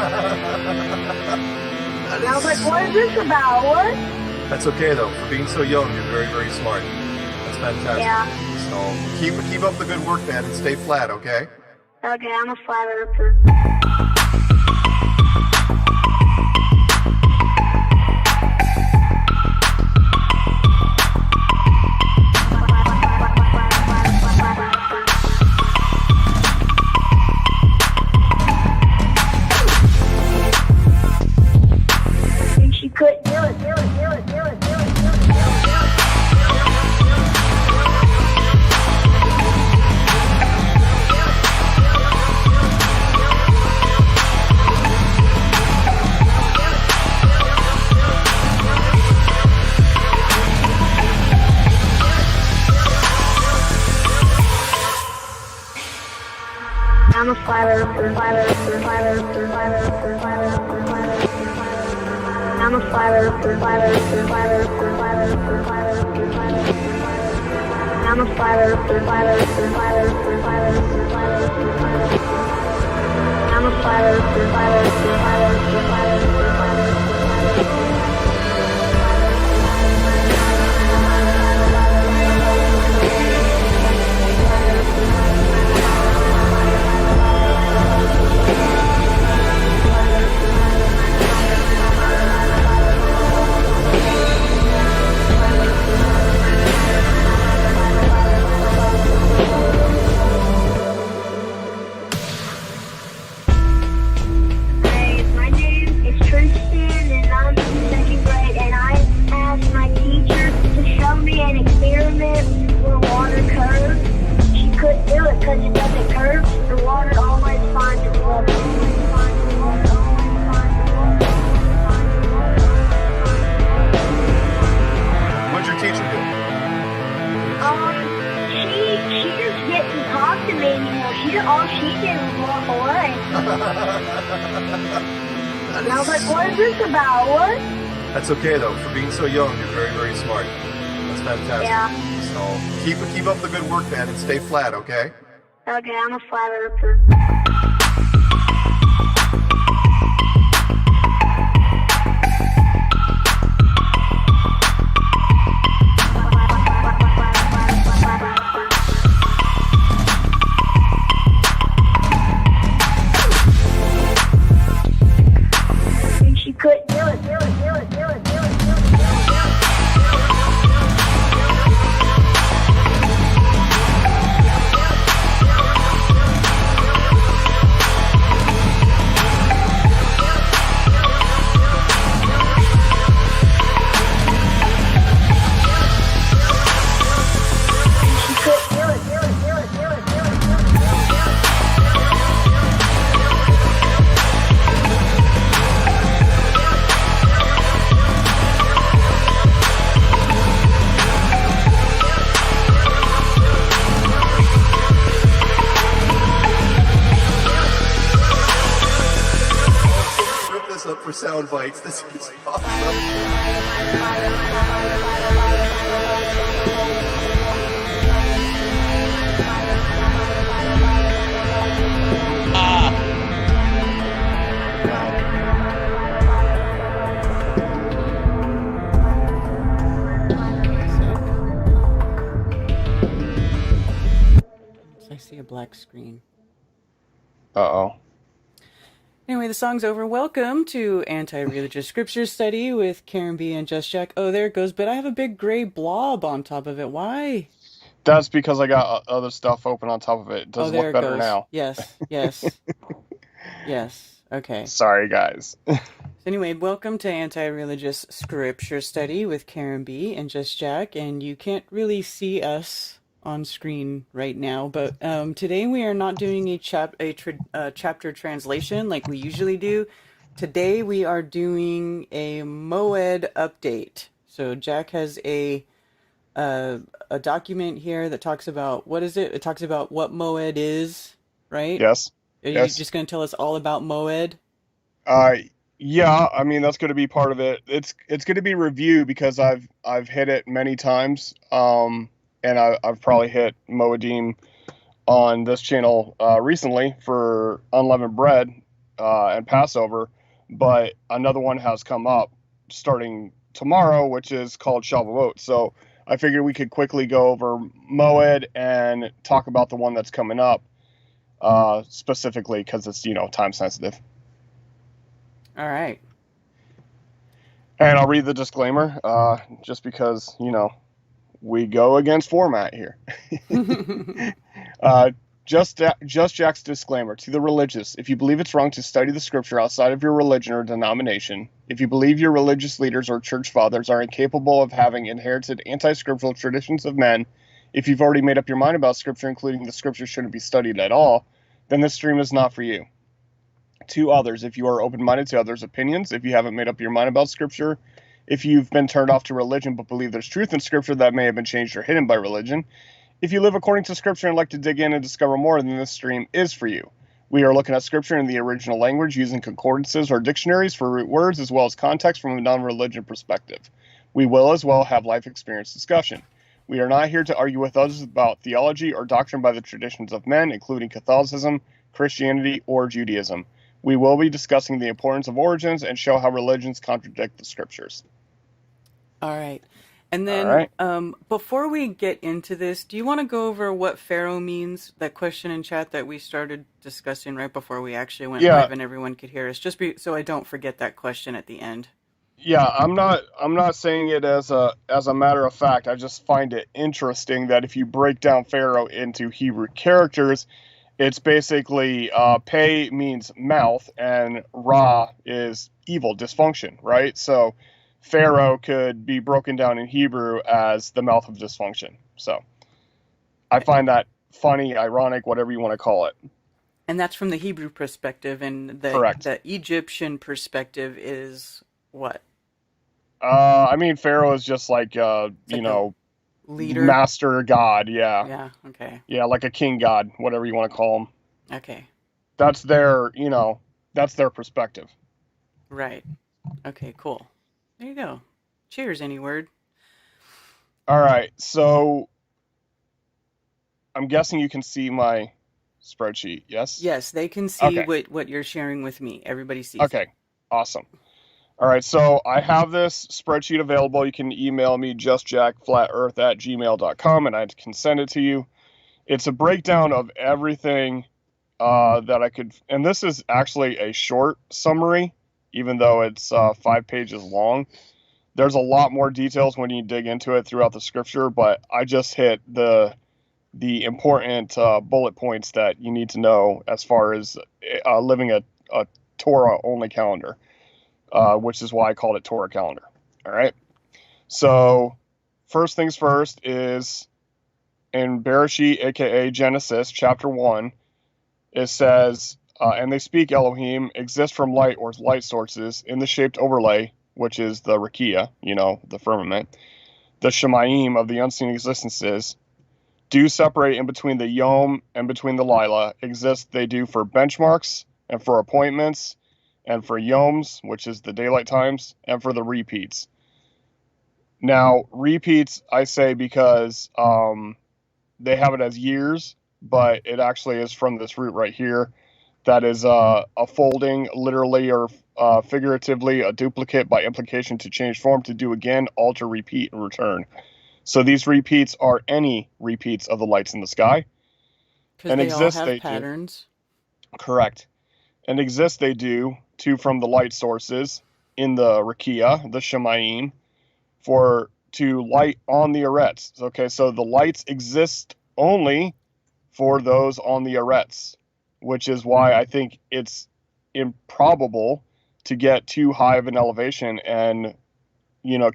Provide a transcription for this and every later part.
I was like, what is this about? What? That's okay though. For being so young, you're very, very smart. That's fantastic. Yeah. So keep up the good work, man, and stay flat, okay? Okay, I'm a flat earther. She couldn't do it. I'm a flat earther. I'm a flat earther. I'm a flat earther. I'm a flat because it doesn't curve, the water always finds its level. What'd your teacher do? She just didn't talk to me anymore. All she did was walk away. And I was like, what is this about? What? That's okay though. For being so young, you're very, very smart. That's fantastic. Yeah. So keep up the good work, man, and stay flat, okay? Okay, I'm a flat earther. She couldn't do it. Up for sound bites. This is awesome. I see a black screen. Uh-oh. Anyway, the song's over. Welcome to Anti-Religious Scripture Study with Karen B and Just Jack. Oh, there it goes. But I have a big gray blob on top of it. Why? That's because I got other stuff open on top of it. It does there look it better goes. now. Yes. Yes. Okay. Sorry, guys. Anyway, welcome to Anti-Religious Scripture Study with Karen B and Just Jack. And you can't really see us on screen right now, but today we are not doing a chapter translation like we usually do. Today we are doing a MOED update. So Jack has a document here that talks about, what is it? It talks about what MOED is, right? Yes. Are you just going to tell us all about MOED? Yeah, I mean that's going to be part of it. It's going to be review because I've hit it many times. And I've probably hit MOED on this channel recently for unleavened bread. and Passover, but another one has come up starting tomorrow, which is called Shavuot. So I figured we could quickly go over MOED and talk about the one that's coming up specifically because it's, time sensitive. All right. And I'll read the disclaimer just because, we go against format here. Just Jack's disclaimer to the religious. If you believe it's wrong to study the scripture outside of your religion or denomination, if you believe your religious leaders or church fathers are incapable of having inherited anti-scriptural traditions of men, if you've already made up your mind about scripture, including the scripture shouldn't be studied at all, then this stream is not for you. To others, if you are open-minded to others' opinions, if you haven't made up your mind about scripture, if you've been turned off to religion but believe there's truth in scripture that may have been changed or hidden by religion, if you live according to scripture and like to dig in and discover more, then this stream is for you. We are looking at scripture in the original language using concordances or dictionaries for root words as well as context from a non-religion perspective. We will as well have life experience discussion. We are not here to argue with others about theology or doctrine by the traditions of men, including Catholicism, Christianity, or Judaism. We will be discussing the importance of origins and show how religions contradict the scriptures. All right. And then before we get into this, do you want to go over what Pharaoh means? That question in chat that we started discussing right before we actually went live and everyone could hear us, so I don't forget that question at the end. Yeah, I'm not saying it as a matter of fact. I just find it interesting that if you break down Pharaoh into Hebrew characters, it's basically Pe means mouth and Ra is evil, dysfunction, right? So Pharaoh could be broken down in Hebrew as the mouth of dysfunction. So I find that funny, ironic, whatever you want to call it. And that's from the Hebrew perspective, and the Egyptian perspective is what? Pharaoh is just like, leader, master god. Yeah. Yeah. Okay. Yeah, like a king god, whatever you want to call him. Okay. That's their perspective. Right. Okay. Cool. There you go. Cheers, any word. All right. So I'm guessing you can see my spreadsheet. Yes. Yes, they can see what you're sharing with me. Everybody sees. Okay. Awesome. All right, so I have this spreadsheet available. You can email me, justjackflatearth@gmail.com, and I can send it to you. It's a breakdown of everything that I could, and this is actually a short summary, even though it's 5 pages long. There's a lot more details when you dig into it throughout the scripture, but I just hit the important bullet points that you need to know as far as living a Torah-only calendar. Which is why I called it Torah calendar. All right. So first things first is in Bereshit, aka Genesis, chapter 1. It says, and they speak Elohim, exist from light or light sources in the shaped overlay, which is the Rakia, the firmament. The Shemayim of the unseen existences do separate in between the Yom and between the Lila. Exist they do for benchmarks and for appointments, and for yoms, which is the daylight times, and for the repeats. Now, repeats, I say because they have it as years, but it actually is from this root right here. That is a folding, literally or figuratively, a duplicate by implication to change form, to do again, alter, repeat, and return. So these repeats are any repeats of the lights in the sky. And they exist, all have patterns. Correct. And exist they do to from the light sources in the Rakia, the Shemayim, to light on the arets. Okay, so the lights exist only for those on the arets, which is why I think it's improbable to get too high of an elevation and,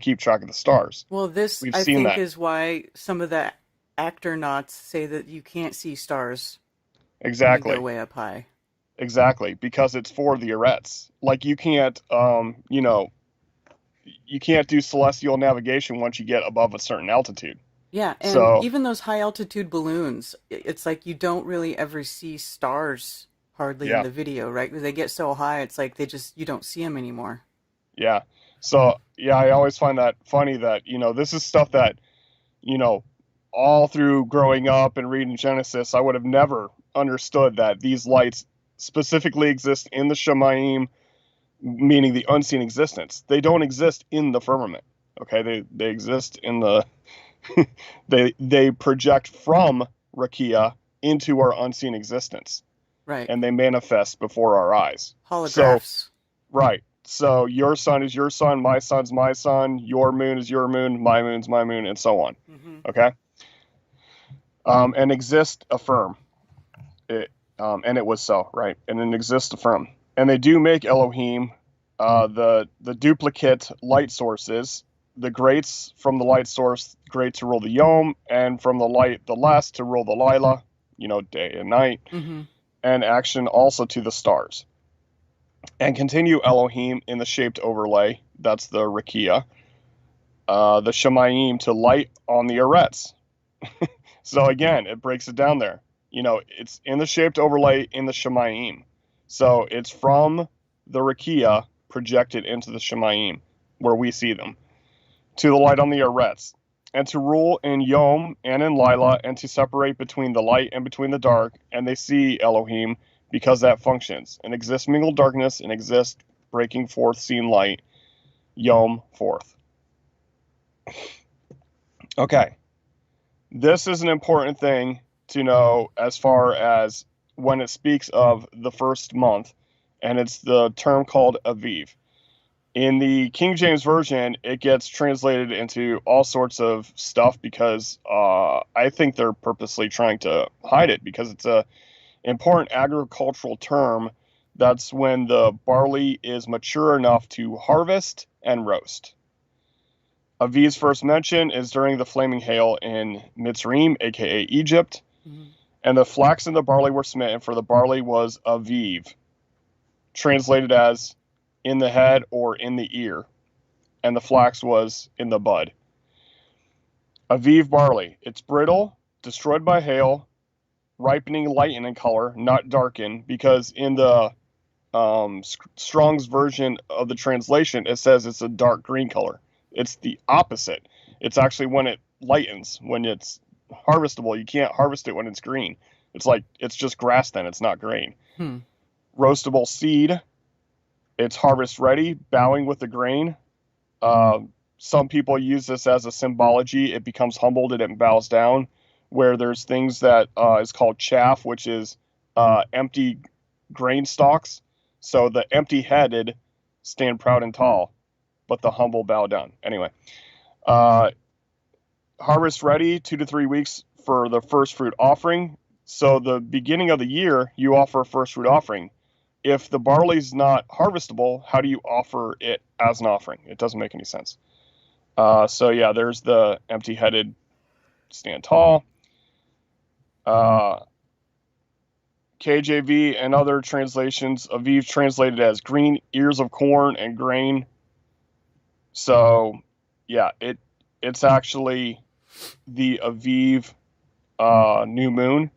keep track of the stars. Well, this, I think, is why some of the astronauts say that you can't see stars. Exactly. When you go way up high. Exactly, because it's for the arets. Like you can't, you can't do celestial navigation once you get above a certain altitude. Yeah, and even those high altitude balloons, it's like you don't really ever see stars hardly in the video, right? Because they get so high, it's like you don't see them anymore. Yeah. So, I always find that funny that, this is stuff that, all through growing up and reading Genesis, I would have never understood that these lights specifically exist in the Shemayim, meaning the unseen existence. They don't exist in the firmament. Okay, they exist in the they project from Rakia into our unseen existence, Right. and they manifest before our eyes. Holographs. So, right. So your sun is your sun, my sun's my sun, your moon is your moon, my moon's my moon, and so on. Okay. And exist affirm it, and it was so, right? And it exists affirm, and they do make Elohim, the duplicate light sources, the greats from the light source, great to rule the Yom, and from the light, the last to rule the Lila, day and night, and action also to the stars. And continue Elohim in the shaped overlay, that's the Rakia, the Shemayim to light on the arets. So again, it breaks it down there. It's in the shaped overlay in the Shemayim. So it's from the Rakia projected into the Shemayim, where we see them, to the light on the arets, and to rule in Yom and in Lila, and to separate between the light and between the dark, and they see Elohim, because that functions, and exists mingled darkness, and exists breaking forth seen light, Yom forth. Okay. This is an important thing to know as far as when it speaks of the first month, and it's the term called Aviv. In the King James Version, it gets translated into all sorts of stuff because I think they're purposely trying to hide it, because it's a important agricultural term. That's when the barley is mature enough to harvest and roast. Aviv's first mention is during the flaming hail in Mitzrayim, aka Egypt, and the flax and the barley were smitten, for the barley was Aviv, translated as in the head or in the ear, and the flax was in the bud. Aviv barley, it's brittle, destroyed by hail, ripening lighten in color, not darken, because in the Strong's version of the translation, it says it's a dark green color. It's the opposite. It's actually when it lightens, when it's harvestable. You can't harvest it when it's green. It's like, it's just grass then, it's not grain. Roastable seed, it's harvest ready, bowing with the grain. Some people use this as a symbology. It becomes humbled and it bows down, where there's things that is called chaff, which is empty grain stalks. So the empty-headed stand proud and tall, but the humble bow down. Anyway, harvest ready, 2 to 3 weeks for the first fruit offering. So the beginning of the year, you offer a first fruit offering. If the barley's not harvestable, how do you offer it as an offering? It doesn't make any sense. So yeah, there's the empty-headed stand tall. KJV and other translations, Aviv translated as green ears of corn and grain. So yeah, it's actually the Aviv new moon,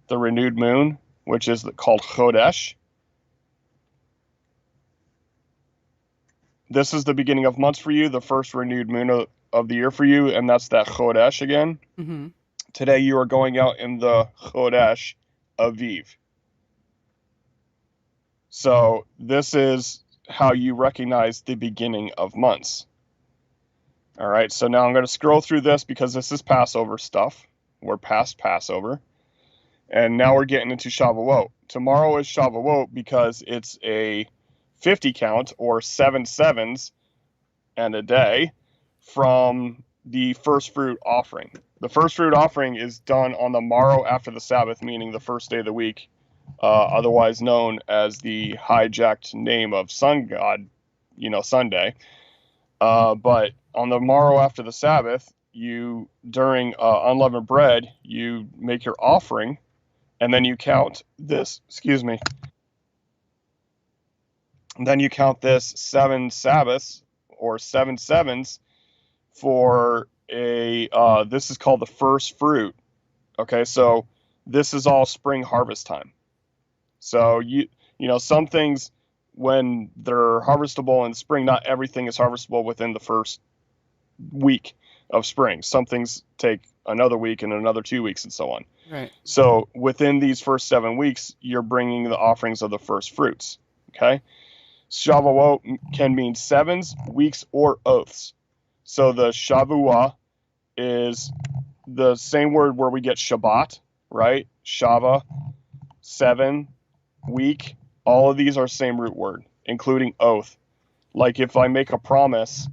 the renewed moon, which is called Chodesh. This is the beginning of months for you, the first renewed moon of the year for you, and that's that Chodesh again. Today you are going out in the Chodesh Aviv. So this is how you recognize the beginning of months. All right, so now I'm going to scroll through this because this is Passover stuff. We're past Passover. And now we're getting into Shavuot. Tomorrow is Shavuot because it's a 50 count, or 7 sevens and a day, from the first fruit offering. The first fruit offering is done on the morrow after the Sabbath, meaning the first day of the week, otherwise known as the hijacked name of sun god, Sunday. But on the morrow after the Sabbath, during unleavened bread, you make your offering, and then you count this, and then you count this 7 Sabbaths, or 7 sevens, for this is called the first fruit. Okay, so this is all spring harvest time. So some things, when they're harvestable in spring, not everything is harvestable within the first week of spring. Some things take another week and another 2 weeks and so on. Right. So within these first 7 weeks, you're bringing the offerings of the first fruits. Okay. Shavuot can mean sevens, weeks, or oaths. So the Shavua is the same word where we get Shabbat, right? Shava, 7, week. All of these are same root word, including oath. Like if I make a promise,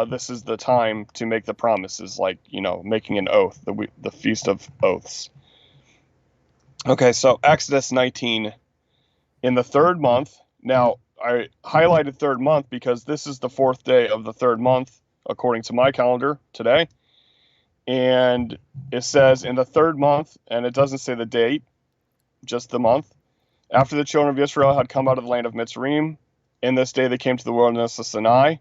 this is the time to make the promise, is like, making an oath, the Feast of Oaths. Okay, so Exodus 19, in the 3rd month. Now, I highlighted 3rd month because this is the 4th day of the 3rd month, according to my calendar today. And it says in the 3rd month, and it doesn't say the date, just the month, after the children of Israel had come out of the land of Mitzrayim, in this day they came to the wilderness of Sinai,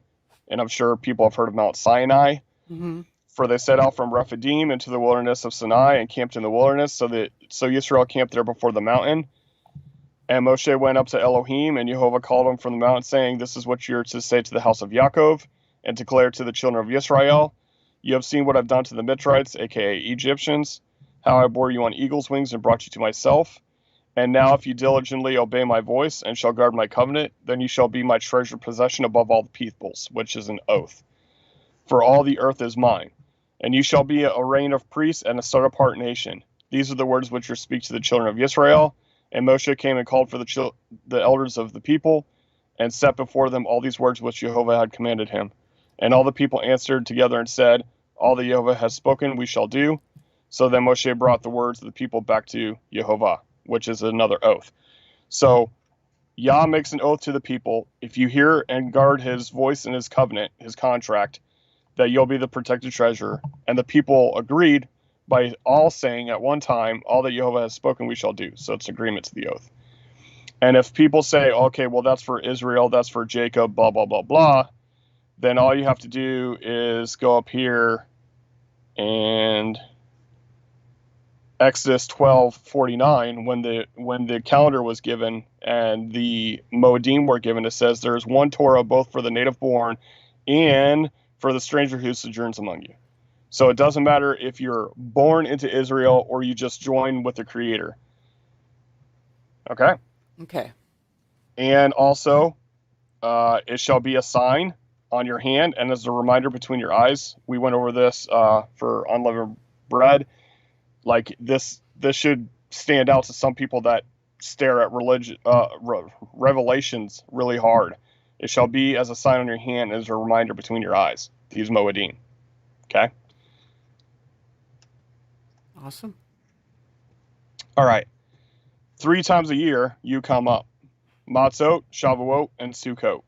and I'm sure people have heard of Mount Sinai. Mm-hmm. For they set out from Rephidim into the wilderness of Sinai and camped in the wilderness. So Israel camped there before the mountain. And Moshe went up to Elohim, and Jehovah called him from the mountain, saying, "This is what you're to say to the house of Yaakov, and declare to the children of Israel, you have seen what I've done to the Mitzrites, aka Egyptians, how I bore you on eagle's wings and brought you to myself. And now if you diligently obey my voice and shall guard my covenant, then you shall be my treasured possession above all the peoples," which is an oath. "For all the earth is mine. And you shall be a reign of priests and a set-apart nation. These are the words which you speak to the children of Israel." And Moshe came and called for the elders of the people, and set before them all these words which Jehovah had commanded him. And all the people answered together and said, "All that Jehovah has spoken we shall do." So then Moshe brought the words of the people back to Jehovah, which is another oath. So Yah makes an oath to the people. If you hear and guard his voice and his covenant, his contract, that you'll be the protected treasure. And the people agreed by all saying at one time, "All that Jehovah has spoken we shall do." So it's agreement to the oath. And if people say, "Okay, well, that's for Israel, that's for Jacob, blah, blah, blah, blah," then all you have to do is go up here and Exodus 12:49, when the calendar was given and the Moedim were given, it says there's one Torah both for the native born and for the stranger who sojourns among you. So it doesn't matter if you're born into Israel or you just join with the Creator. Okay? Okay. And also, it shall be a sign on your hand and as a reminder between your eyes. We went over this for unleavened bread. Like this should stand out to some people that stare at Revelations really hard. It shall be as a sign on your hand, as a reminder between your eyes. These Moedim. Okay? Awesome. All right. 3 times a year, you come up. Matzot, Shavuot, and Sukkot.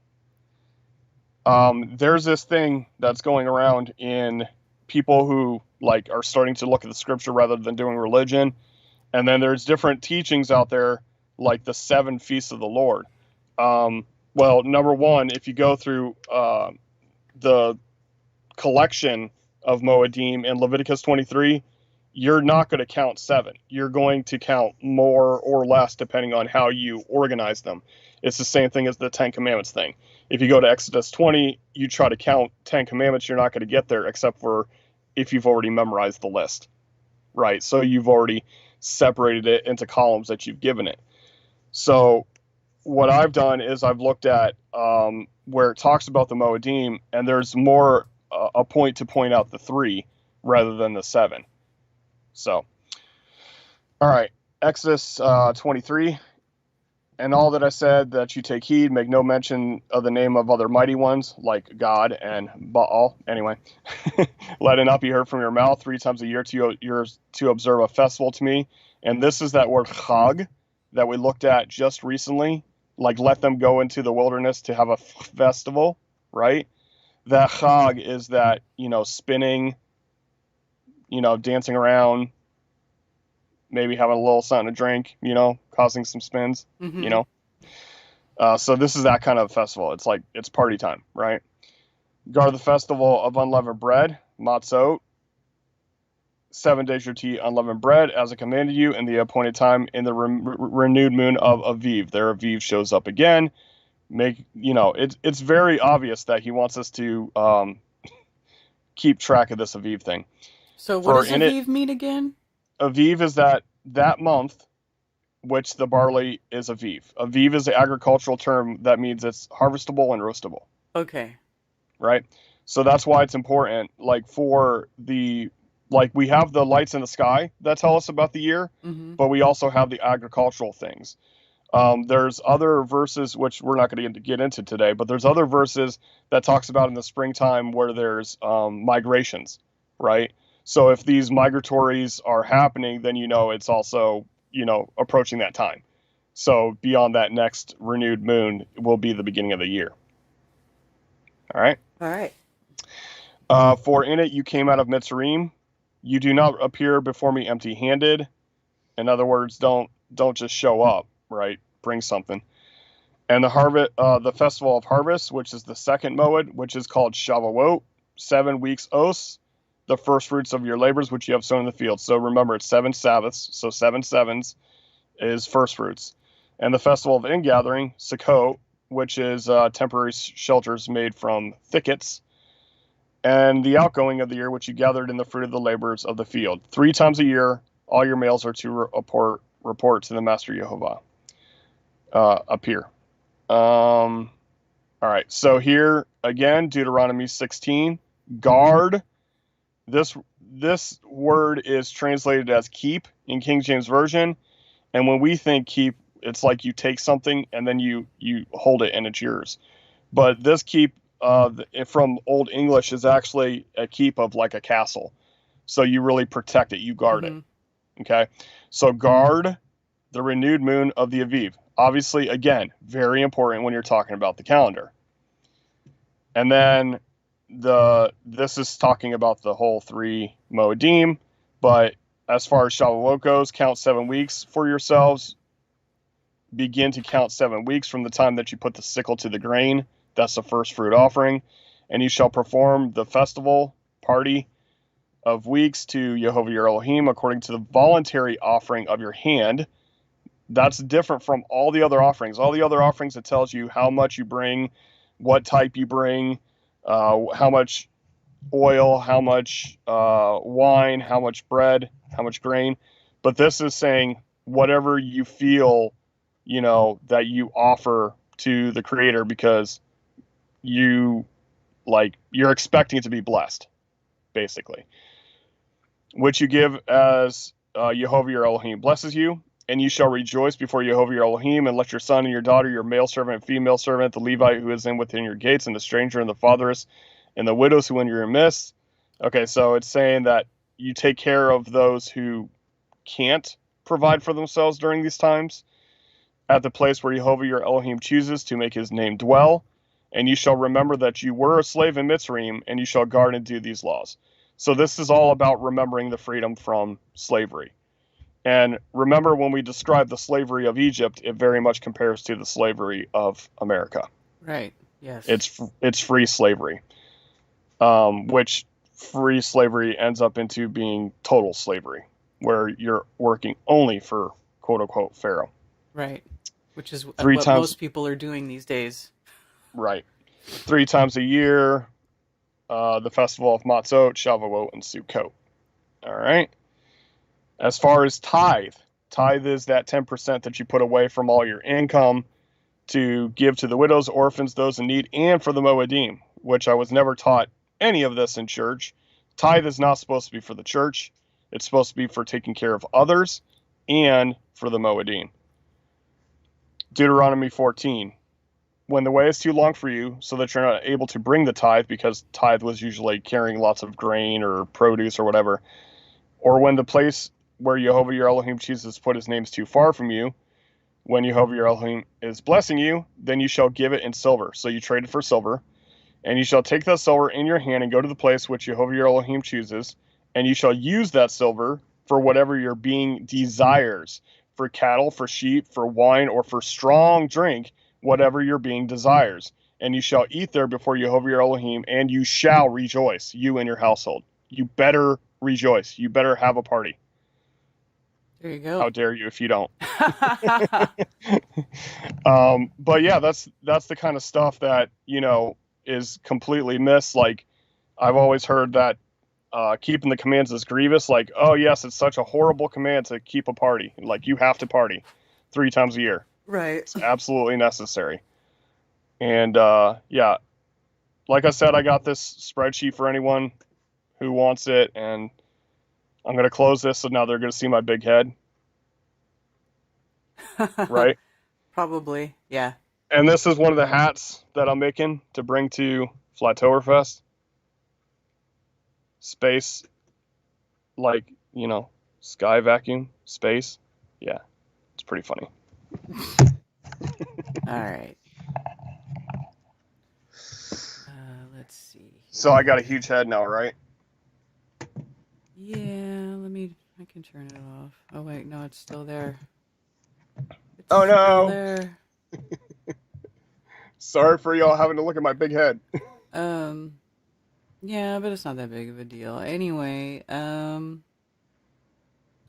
There's this thing that's going around in people who are starting to look at the scripture rather than doing religion. And then there's different teachings out there, like the 7 feasts of the Lord. Well, number one, if you go through the collection of Moedim in Leviticus 23, you're not going to count 7. You're going to count more or less depending on how you organize them. It's the same thing as the 10 Commandments thing. If you go to Exodus 20, you try to count 10 Commandments, you're not going to get there except for if you've already memorized the list, right? So you've already separated it into columns that you've given it. So what I've done is I've looked at where it talks about the Moedim, and there's more a point to point out the 3 rather than the 7. So, all right, Exodus 23. "And all that I said, that you take heed, make no mention of the name of other mighty ones, like God and Baal." Anyway, "Let it not be heard from your mouth. 3 times a year you're to observe a festival to me." And this is that word chag that we looked at just recently. Like, let them go into the wilderness to have a festival, right? That chag is that, spinning, dancing around, maybe having a little something to drink, causing some spins, Mm-hmm. So this is that kind of festival. It's like, it's party time, right? "Guard the festival of unleavened bread, matzot. 7 days you're to eat unleavened bread, as I commanded you, in the appointed time, in the renewed moon of Aviv." There Aviv shows up again. It's very obvious that he wants us to keep track of this Aviv thing. So what For does in it, Aviv mean again? Aviv is that month which the barley is Aviv. Aviv is the agricultural term that means it's harvestable and roastable, Okay. right? So that's why it's important. Like we have the lights in the sky that tell us about the year, Mm-hmm. but we also have the agricultural things. There's other verses which we're not going to get into today, but there's other verses that talks about in the springtime where there's migrations, right? So if these migratories are happening, then it's also approaching that time. So beyond that next renewed moon will be the beginning of the year. All right. All right. For in it you came out of Mitzrayim, you do not appear before me empty-handed. In other words, don't just show up, right? Bring something. And the festival of harvest, which is the second MOED, which is called Shavuot, 7 weeks os, the first fruits of your labors which you have sown in the field. So remember, it's 7 Sabbaths, so 7 sevens is first fruits. And the festival of ingathering, Sukkot, which is temporary shelters made from thickets. And the outgoing of the year, which you gathered in the fruit of the labors of the field. 3 times a year, all your males are to report to the Master Yehovah. Up here. All right. So here again, Deuteronomy 16. Guard. This word is translated as keep in King James Version, and when we think keep, it's like you take something and then you hold it and it's yours. But this keep from Old English is actually a keep of like a castle. So you really protect it. You guard it. Okay. So guard the renewed moon of the Aviv. Obviously, again, very important when you're talking about the calendar. And then this is talking about the whole 3 Moedim, but as far as Shavuot goes, count 7 weeks for yourselves. Begin to count 7 weeks from the time that you put the sickle to the grain. That's the first fruit offering. And you shall perform the festival party of weeks to Yehovah your Elohim according to the voluntary offering of your hand. That's different from all the other offerings. All the other offerings, it tells you how much you bring, what type you bring, how much oil, how much wine, how much bread, how much grain. But this is saying whatever you feel, that you offer to the Creator because you're expecting it to be blessed, basically. Which you give as Yehovah your Elohim blesses you. And you shall rejoice before Yehovah your Elohim, and let your son and your daughter, your male servant and female servant, the Levite who is within your gates, and the stranger and the fatherless, and the widows who in your midst. Okay, so it's saying that you take care of those who can't provide for themselves during these times at the place where Yehovah your Elohim chooses to make his name dwell. And you shall remember that you were a slave in Mitzrayim, and you shall guard and do these laws. So this is all about remembering the freedom from slavery. And remember, when we describe the slavery of Egypt, it very much compares to the slavery of America. Right. Yes. It's free slavery, which free slavery ends up into being total slavery, where you're working only for quote unquote Pharaoh. Right. Which is what times, most people are doing these days. Right. 3 times a year, the festival of Matzot, Shavuot, and Sukkot. All right. As far as tithe is that 10% that you put away from all your income to give to the widows, orphans, those in need, and for the Moedim, which I was never taught any of this in church. Tithe is not supposed to be for the church. It's supposed to be for taking care of others and for the Moedim. Deuteronomy 14. When the way is too long for you, so that you're not able to bring the tithe, because tithe was usually carrying lots of grain or produce or whatever, or when the place where Yehovah your Elohim chooses to put his name is too far from you, when Yehovah your Elohim is blessing you, then you shall give it in silver. So you trade it for silver, and you shall take that silver in your hand and go to the place which Yehovah your Elohim chooses, and you shall use that silver for whatever your being desires, for cattle, for sheep, for wine, or for strong drink, whatever your being desires. And you shall eat there before Yehovah your Elohim, and you shall rejoice, you and your household. You better rejoice. You better have a party. There you go. How dare you if you don't? But yeah, that's the kind of stuff that, is completely missed. Like, I've always heard that keeping the commands is grievous. Like, oh yes, it's such a horrible command to keep a party. Like, you have to party 3 times a year. Right. It's absolutely necessary. And yeah, like I said, I got this spreadsheet for anyone who wants it, and I'm going to close this so now they're going to see my big head. Right? Probably, yeah. And this is one of the hats that I'm making to bring to Flattowerfest. Space, like, you know, sky vacuum, space. Yeah, it's pretty funny. All right. Let's see. So I got a huge head now, right? Yeah, I can turn it off. Oh, wait, no, it's still there. It's Oh, no. still there. Sorry for y'all having to look at my big head. Yeah, but it's not that big of a deal. Anyway,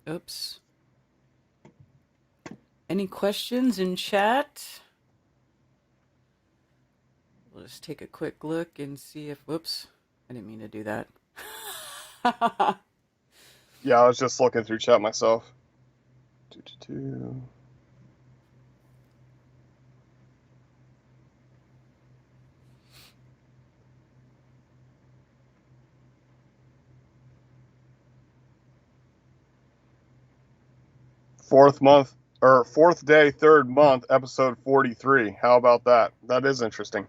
oops. Any questions in chat? We'll just take a quick look and see if, whoops, I didn't mean to do that. Yeah, I was just looking through chat myself. Fourth day, third month, episode 43. How about that? That is interesting.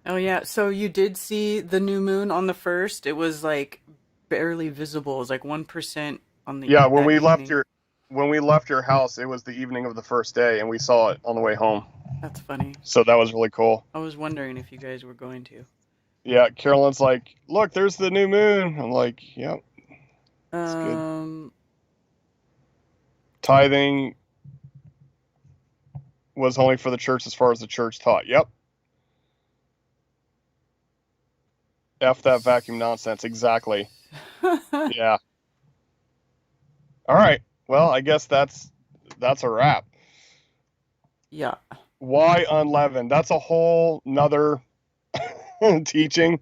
Oh, yeah. So you did see the new moon on the 1st. It was like barely visible. It was like 1% on the Yeah, when we evening. left your house, it was the evening of the first day, and we saw it on the way home. That's funny. So that was really cool. I was wondering if you guys were going to. Yeah, Carolyn's like, look, there's the new moon. I'm like, yep. It's good. Tithing was only for the church as far as the church taught. Yep. F that vacuum nonsense. Exactly. Yeah. All right. Well, I guess that's a wrap. Yeah. Why unleavened? That's a whole nother teaching,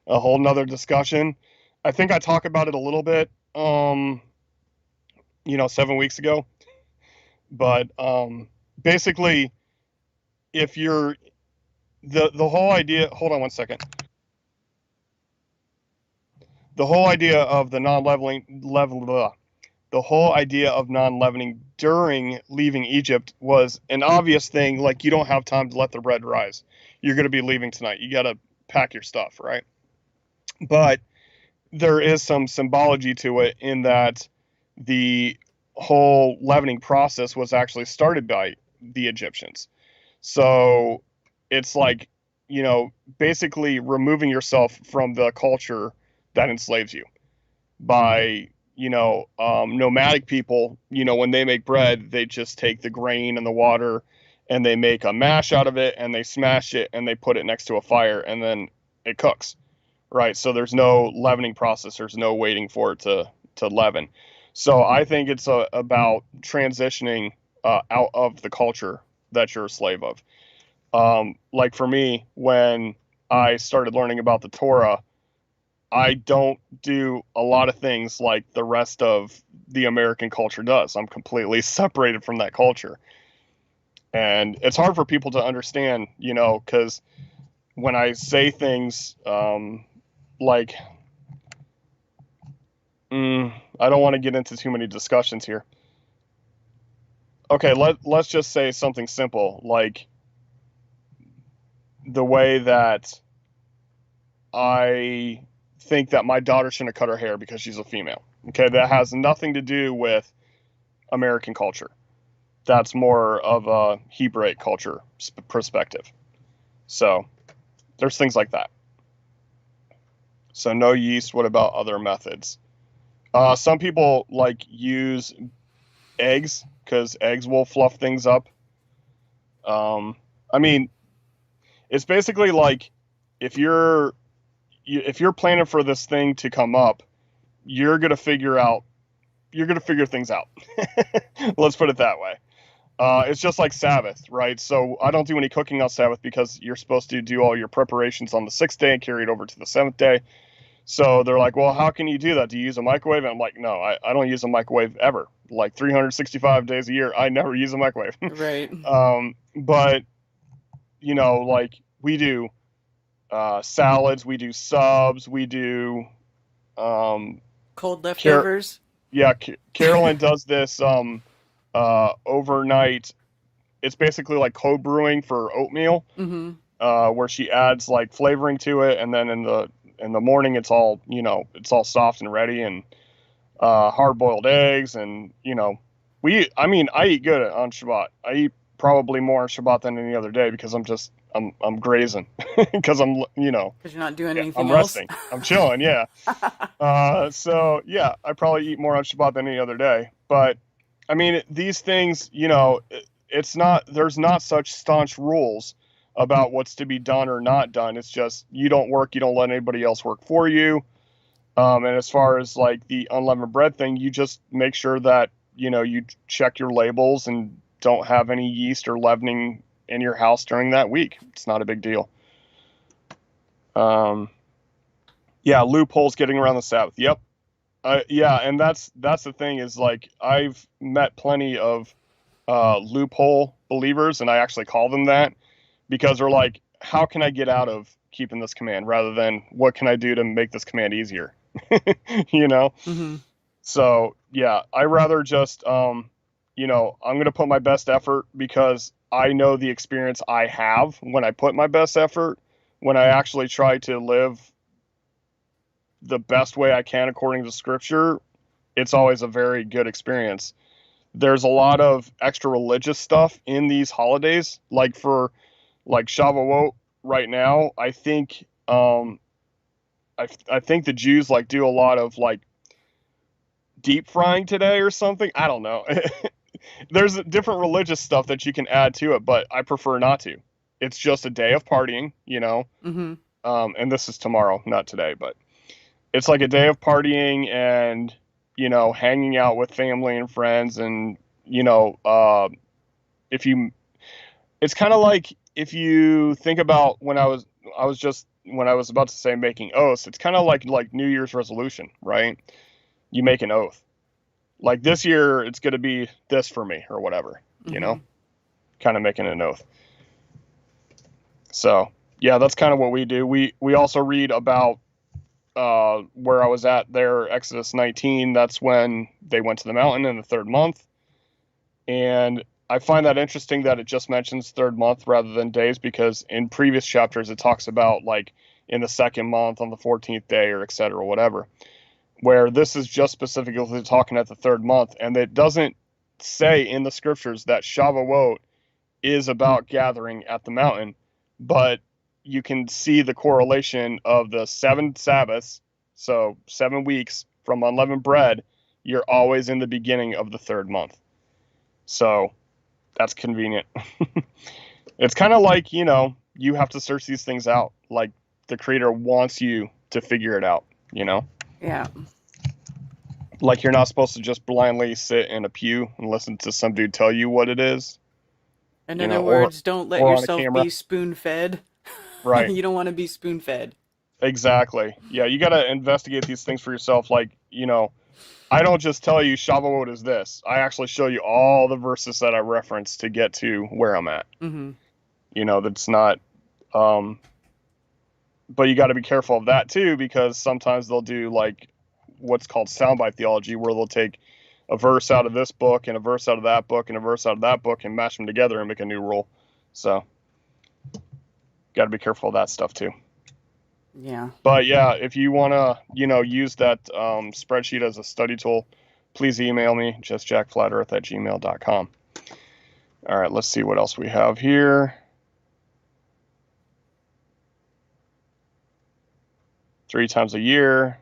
a whole nother discussion. I think I talked about it a little bit, 7 weeks ago. But basically, if you're the whole idea, hold on one second. The whole idea of the whole idea of non-leavening during leaving Egypt was an obvious thing. Like, you don't have time to let the bread rise. You're going to be leaving tonight. You got to pack your stuff, right? But there is some symbology to it in that the whole leavening process was actually started by the Egyptians. So it's like, basically removing yourself from the culture that enslaves you by, nomadic people, when they make bread, they just take the grain and the water and they make a mash out of it and they smash it and they put it next to a fire and then it cooks, right? So there's no leavening process. There's no waiting for it to leaven. So I think it's about transitioning out of the culture that you're a slave of. Like for me, when I started learning about the Torah, I don't do a lot of things like the rest of the American culture does. I'm completely separated from that culture. And it's hard for people to understand, because when I say things like, I don't want to get into too many discussions here. Okay, let's just say something simple, like the way that I think that my daughter shouldn't have cut her hair because she's a female. Okay, that has nothing to do with American culture. That's more of a Hebraic culture perspective. So there's things like that. So no yeast. What about other methods? Some people use eggs because eggs will fluff things up. It's basically like if you're planning for this thing to come up, you're gonna figure things out. Let's put it that way. It's just like Sabbath, right? So I don't do any cooking on Sabbath because you're supposed to do all your preparations on the 6th day and carry it over to the 7th day. So they're like, well, how can you do that? Do you use a microwave? And I'm like, no, I don't use a microwave ever. Like 365 days a year, I never use a microwave. Right. But, like we do salads, we do subs, we do Cold Car- leftovers. yeah, Carolyn does this overnight. It's basically like cold brewing for oatmeal, where she adds like flavoring to it, and then in the morning it's all soft and ready, and hard boiled eggs, and I eat good on Shabbat. I eat probably more on Shabbat than any other day because I'm grazing because Because you're not doing anything I'm else. resting. I'm chilling. Yeah. So yeah, I probably eat more on Shabbat than any other day. But I mean, these things, there's not such staunch rules about what's to be done or not done. It's just you don't work, you don't let anybody else work for you. And as far as like the unleavened bread thing, you just make sure that you check your labels and don't have any yeast or leavening in your house during that week. It's not a big deal. Yeah, loopholes getting around the Sabbath. Yep. Yeah, and that's the thing is like I've met plenty of loophole believers, and I actually call them that because they're like, how can I get out of keeping this command rather than what can I do to make this command easier? So yeah, I rather just I'm going to put my best effort because I know the experience I have when I put my best effort, when I actually try to live the best way I can according to Scripture. It's always a very good experience. There's a lot of extra religious stuff in these holidays, like for like Shavuot right now. I think I think the Jews like do a lot of like deep frying today or something. I don't know. There's different religious stuff that you can add to it, but I prefer not to. It's just a day of partying, and this is tomorrow, not today, but it's like a day of partying and hanging out with family and friends, and it's kind of like if you think about when I was about to say making oaths, it's kind of like New Year's resolution, right? You make an oath. Like this year, it's going to be this for me or whatever, kind of making an oath. So yeah, that's kind of what we do. We also read about where I was at there, Exodus 19. That's when they went to the mountain in the third month. And I find that interesting that it just mentions third month rather than days, because in previous chapters, it talks about like in the second month on the 14th day or et cetera, whatever, where this is just specifically talking at the third month. And it doesn't say in the scriptures that Shavuot is about gathering at the mountain, but you can see the correlation of the 7 Sabbaths, so 7 weeks from unleavened bread. You're always in the beginning of the third month. So that's convenient. It's kind of like, you have to search these things out. Like the Creator wants you to figure it out, Yeah. Like you're not supposed to just blindly sit in a pew and listen to some dude tell you what it is. In other words, don't let or on a yourself camera. be spoon-fed. Right. You don't want to be spoon-fed. Exactly. Yeah, you got to investigate these things for yourself. Like, I don't just tell you Shavuot is this. I actually show you all the verses that I reference to get to where I'm at. That's not, but you got to be careful of that too, because sometimes they'll do like what's called soundbite theology, where they'll take a verse out of this book and a verse out of that book and a verse out of that book and mash them together and make a new rule. So got to be careful of that stuff too. Yeah. But yeah, if you want to, use that spreadsheet as a study tool, please email me, justjackflatearth@gmail.com. All right, let's see what else we have here. 3 times a year.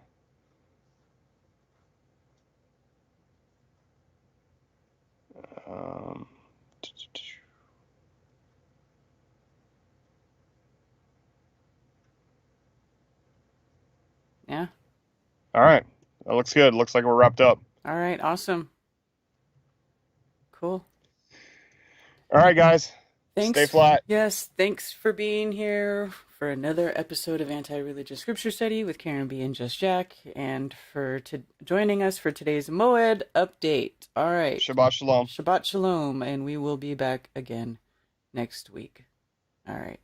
Yeah. All right. That looks good. Looks like we're wrapped up. All right. Awesome. Cool. All right, guys. Thanks. Stay flat. Yes. Thanks for being here for another episode of Anti-Religious Scripture Study with Karen B and Just Jack, and for joining us for today's MOED update. All right. Shabbat Shalom. Shabbat Shalom, and we will be back again next week. All right.